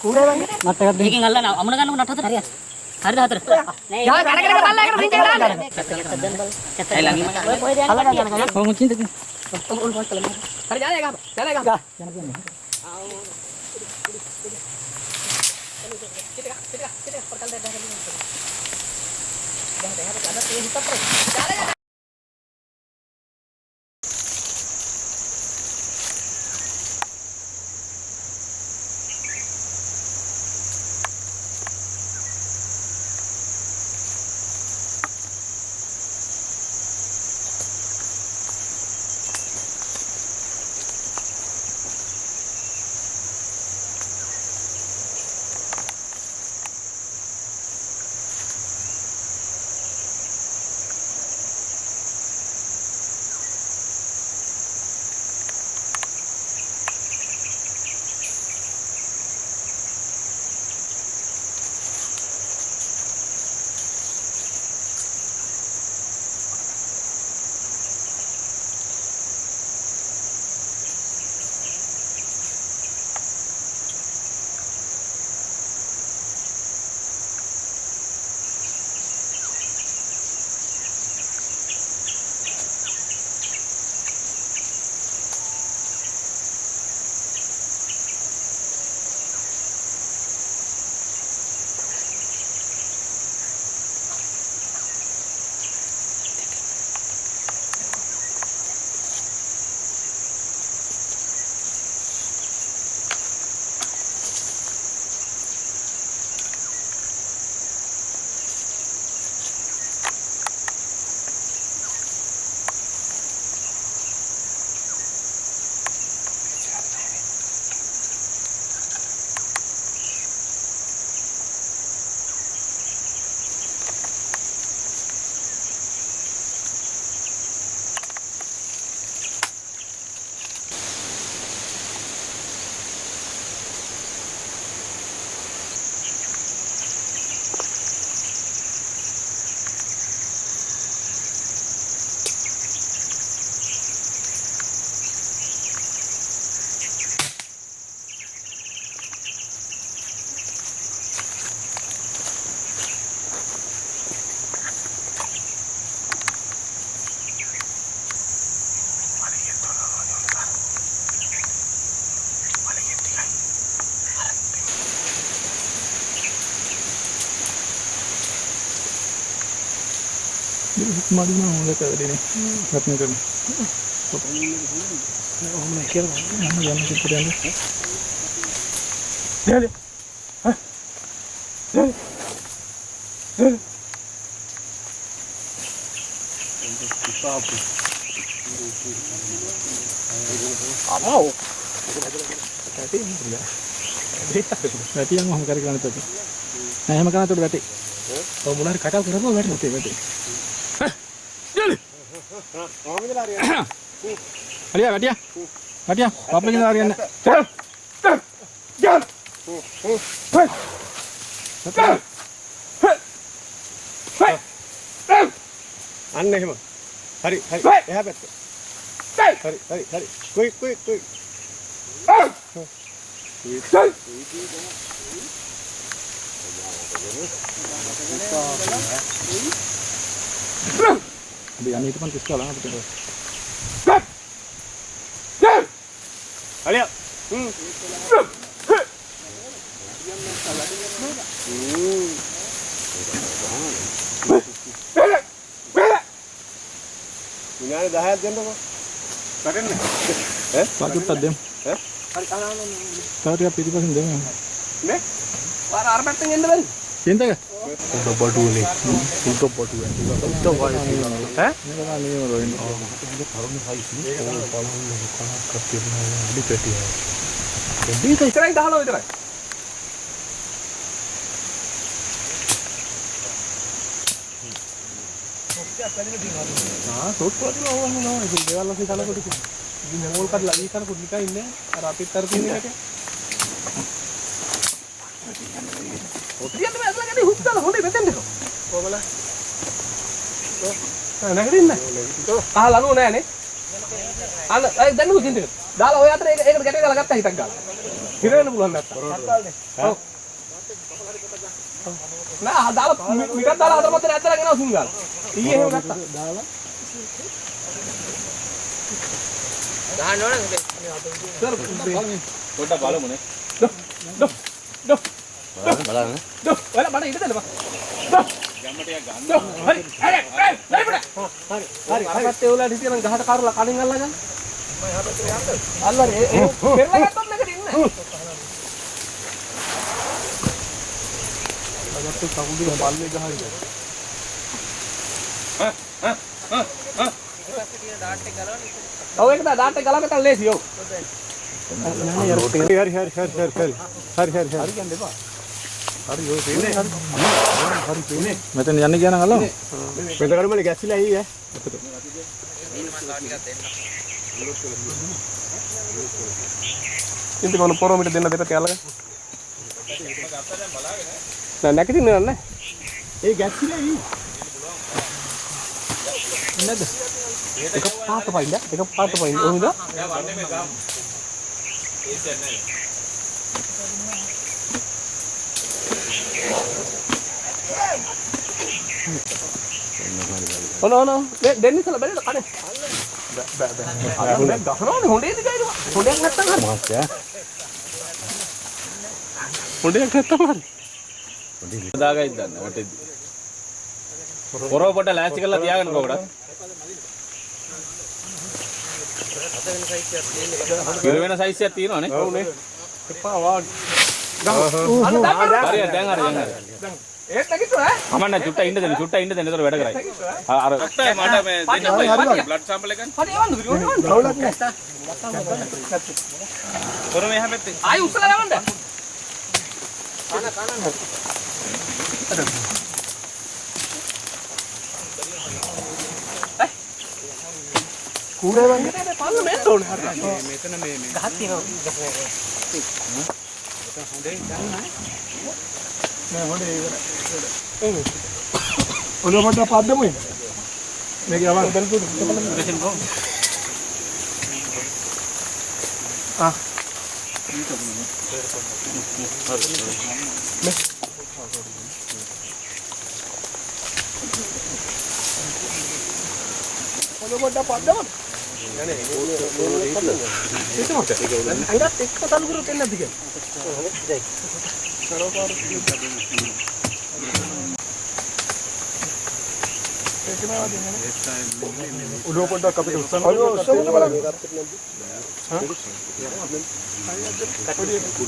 කුඩේ වගේ නට් එකක් දෙකකින් අල්ලන අමුණ ගන්නකො නට් හතර හරියට. හරිද හතර? නෑ යා කඩ කඩ බලලා එකට රින්ච් එක දාන්න. සද්දන් බල. ඒ ළඟින් ඔය කොහෙද යන්නේ? අල්ලගන්න යනවා. කොහොමද චින්තක? ඔල් පොස් කළා. හරි යාලා ගහපන්. යාලා ගහපන්. යන්න. kita perkal dah dah ada hitam terus. Mari mau dekat ini. Rapnya kan. Oh, mikir. Mana yang kita ada? Dia. Hah? Dia. Mau. Tapi ini berarti yang mau cari kan itu. Nah, yang makan itu berarti. Oh, mulai kata berapa berarti. Alia, Batia. Batia, apa lagi larian? Jangan. Aneh emang. Hari. Ya betul. Hari. Quick. Biar itu kan pistol lah betul. Alia. Ini ada dahsyat jam berapa? Badan ni? Satu tadem. Tahu dia pilih pasang jam. Ne? War arbet tu yang mana? Cinta ke? Untuk batu ni. Untuk batu ni. Untuk batu ni. Ini kan ni orang ini. Oh, ini kalau ni high sini. Oh, kalau ni bukan kerja ni peti. Jadi tu cerai dah lalu cerai. Nah, soal tu awak ni awak itu dewan lagi salah kau tu. Ini mall kat lagi kan kau nikah ini, rapid terpilih ni kan. Dia tu macam ni hukum lah, boleh betul tak? Kau mana? Nah, nak ni. Ah, lalu ni. Ah, dah nu sini. දාලා ඔය අතර ඒකට ගැට ගාලා ගත්තා හිටක් ගාලා. හිර වෙන්න පුළුවන් නැත්තම්. ඔව්. නෑ දාලා මිටක් දාලා අතර මැද නැත්තලා ගෙනවා සිංගල්. ඊයේ එහෙම ගත්තා. දාලා. ගහන්න ඕනේ නේද? පොඩ්ඩක් බලමුනේ. ඩො. බලන්න. ඩො. ඔයාලා මට ඉඩ දෙන්න බා. ඩො. යම්මටියක් ගන්න. හරි. හරි. හරි. අර පැත්තේ ඔයාලා හිටියනම් ගහට කාරලා කණින් අල්ලා ගන්න. මම එහා පැත්තේ යන්නද? අල්ලරි. ඒ පෙරලා ගත්තොත් නැකට ඉන්නේ. අදත් කවුරුද බල්ලේ ගහන්නේ? ඔව් ඒක දාට එක ගලම කල් ලේසි ඔව්. හරි කියන්නේ බා. හරි ඔය දෙන්නේ හරි. හරි දෙන්නේ. මෙතන යන්න ගියා නම් අල්ලමු. මෙතන කරුමලේ ගැස්සිලා ඇයි ඈ. ඉතින් කොන පොරොමිට දෙන්න දෙපැත්ත කැලලා. නෑ නැගිටින්නේ නැහැ. ඒ ගැස්සිලා ඇයි. නේද? එක පාට පයින්ද? එක පාට පයින්ද? ඔහොමද? ඔනෝ දෙන්න ඉතල බැලුවා කනේ. බෑ. ගහනවනේ හොඬේද ගයිනවා. හොඬයක් නැත්තම් හරි. මාස්යා. හොඬයක් නැත්තම් හරි. හොඬේ දාගයි දන්න වටේදී. පොරව පොඩ ලෑස්ති කරලා තියාගන්න කොකට. ඉර වෙන සයිස් එකක් තියෙනවනේ. ඔව්නේ. එපා වාඩි. හරි දැන් හරි. ඒත් නැගිට්ටෝ ඈ. අමන්න චුට්ටා ඉන්න දෙන්න. චුට්ටා ඉන්න දෙන්න. ඒතර වැඩ කරයි. අර මට මේ දෙන්න බ්ලඩ් සැම්පල් එක ගන්න. හරි යවන්න විරෝධ යවන්න. කවුලක් නෑ. පොර මෙහා පැත්තේ. ආයි උස්සලා යවන්න. කන. කූරේ වන්නේ පල්ල මෙන්න ඕනේ හරි. මෙතන මේ ගහක් තියෙනවා. හොඳේ ගන්න නෑ හොඳේ ඉවරයි. ඔලුව පොඩ්ඩක් පද්දමු ඉන්න. මේක යවන්න දැන් පුදුම කො. ආ. ඔලුව පොඩ්ඩක් පද්දමු. නෑ අංගත් එක්ක තල්ලු කරුත් එන්නේ නැද්ද කියලා. ඔලුව පොඩ්ඩක් අපිට උස්සන්න. ඔලුව උස්සන්න බලන්න.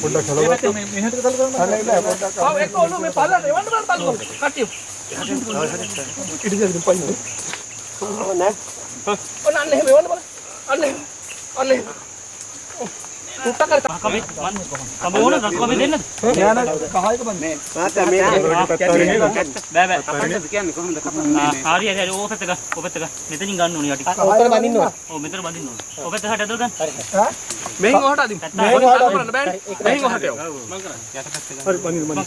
පොඩ්ඩක් හලවා. මෙහෙට තල්ලු කරන්න. නෑ පොඩ්ඩක්. ආ එක්ක ඔලුව මේ පල්ලට එවන්න බලන්න තල්ලු කරන්න. කට්ටිය. ඉතින් පයින්. නෑ. ඔන්න අන්න එහෙම එවන්න බලන්න. අන්න එහෙම. උට්ටක් කර කම ඕන කම දෙන්නද? ඥාන කහයක බන්නේ. මාත්‍යා මේ බෑ අපිට කියන්නේ කොහොමද කපන්නේ? හරි ඕකත් එක මෙතනින් ගන්න ඕනේ යටි. ඔතන බඳින්න ඕන. ඔව් මෙතන බඳින්න ඕන. ඔකත් එහාට ඇදලා ගන්න. හා? මෙහින් ඔහට අදින්න. මෙහින් ඔහට කරන්න බෑනේ. මෙහින් ඔහට යව්. මම කරා. යටපැත්ත ගන්න. හරි බඳින්න.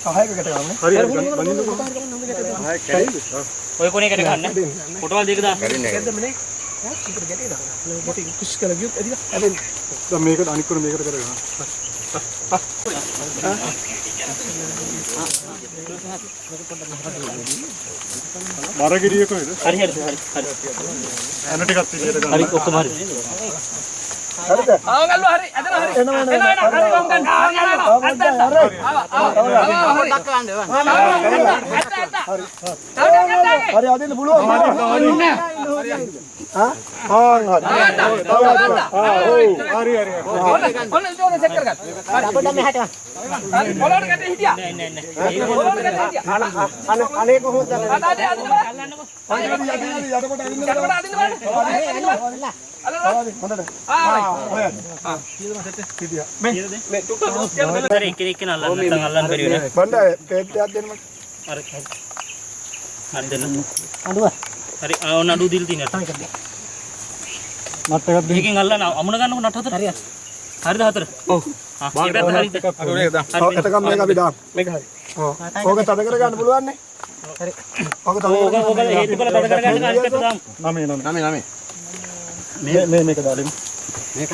කහයකට ගන්න. හරි බඳින්න. ඔය කොනේ එකට ගන්න. කොටවල් දෙක දාන්න. කැද්දමනේ. ඉතින් ගැටේ දාන්න. මොටි කුස් කරලා ගියොත් එදිලා. හැබැයි දැන් මේකට අනික් කර මේකට කරගන්න. මාරගිරිය කොහෙද? හරි. අන ටිකක් විදියට ගන්න. හරි ඔක්කොම හරි. හරිද? ආවගල්ලෝ හරි. එතන හරි. එනවා. හරි වම් ගන්න. හරි අදින්න පුළුවන්. හා? හරි. ඔන්න ඉතෝනේ සෙට් කරගන්න. අපිට මෙහාට. හරි පොළොවට ගැටේ හිටියා. නෑ. පොළොවට ගැටේ හිටියා. අනේ කොහොමද? අදානේ අදින්න බලන්න. යටකොට අදින්න බලන්න. හොඳට. මේ තුට්ට සෝස් කියලා බලන්න. හරි එකිනෙක අල්ලන්න නැත්නම් අල්ලන්න බැරි වෙනවා. බණ්ඩ පේට් එකක් දෙන්න මට. හරි දෙන්න. අඬුව. හරි ඕන අඬු දිල් තියෙනවා. මත් එකක් දෙන්න. මේකෙන් අල්ලන්න අමුණ ගන්නකො නට හතර. හරියට. හරිද හතර? ඔව්. ආ මේ පැත්ත හරිද? මේක දාන්න. එතකම් මේක අපි දාන්න. මේක හරි. ඔව්. ඕක තද කර ගන්න පුළුවන් නේ? හරි. ඕක තද කර ගන්න. හේතු බල තද කර ගන්න අනිත් පැත්ත දාමු. නමේ. මේක දාලෙමු. නමේ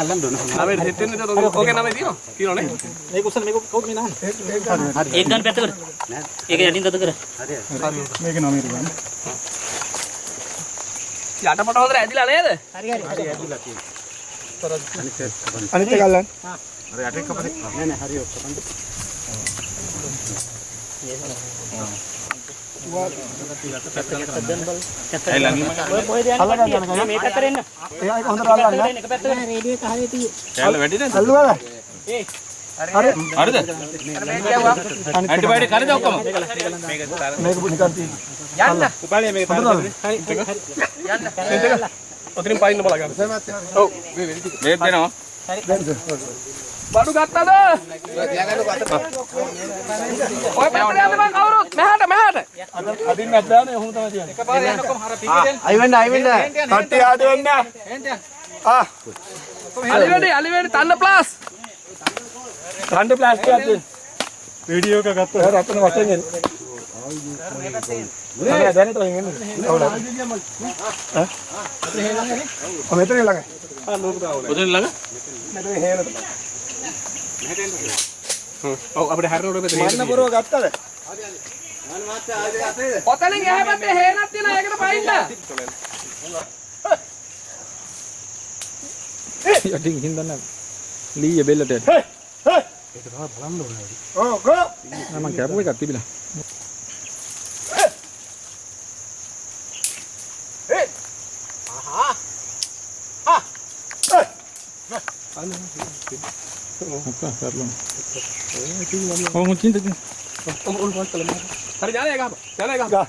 සෙට් වෙන්නේ නැතොත් ඕකේ නමේ තියෙනවා. තියෙනවනේ. මේක උස්සන මේක කවුද මේ නාන්නේ? ඒක ගන්න පැත්ත කර. ඒක යටින් තද කර. මේක නම ඉර ගන්න. යටපට හොඳට ඇදිලා නේද? හරි හරි. අනිත් එක ගල්ලන්න. ඇයි ළඟින්ම ඔය කොහෙද යන්නේ? මේ පැත්තට එන්න. ඒක හොඳට අල්ලන්න. එක පැත්තට රේඩියෝ එක හරියට තියෙයි. කැල්ල වැඩි නැද්ද? අල්ලුවාද? හරිද? ඇන්ටිබයොටික් හරිද ඔක්කොම? මේක නිකන් තියෙන්නේ. යන්න. උපාලිය මේක තරයි. යන්න. ඔතනින් පයින්න බලගන්න. ඔව්. මේක දෙනවා. බඩු ගත්තද? ඔය පැත්තට යන්න බං කවුරුත්. මෙහාට. අදින් නැද්දානේ ඔහොම තමයි තියන්නේ. එකපාරට යන්නකොම හර පිටින්. අයි වෙන්න. කට්ටිය ආද වෙන්න. අලි වැඩි තන්න ප්ලාස්. ගන්න ප්ලාස්ටික් එකක් වීඩියෝ එක ගත්තා. රතන වශයෙන් එන්නේ. නෑ දැනට එන්නේ. මෙතන ළඟ. ඔතන ළඟ? මෙතන හේනට. ඔව් අපිට හැරෙනකොට මෙතන මන්න පුරව ගත්තද? ඔතනින් එහා පැත්තේ හේනක් තියෙනවා. ඒකට පයින්න. යටින් හින්දන්න ලීය බෙල්ලට යටි. ඒක තමයි බලන්න ඕනේ. ඔව් ගෝ. මම කැපුව එකක් තිබිලා. හරි ඥානය ගහපන්. ඥානය ගහපන්.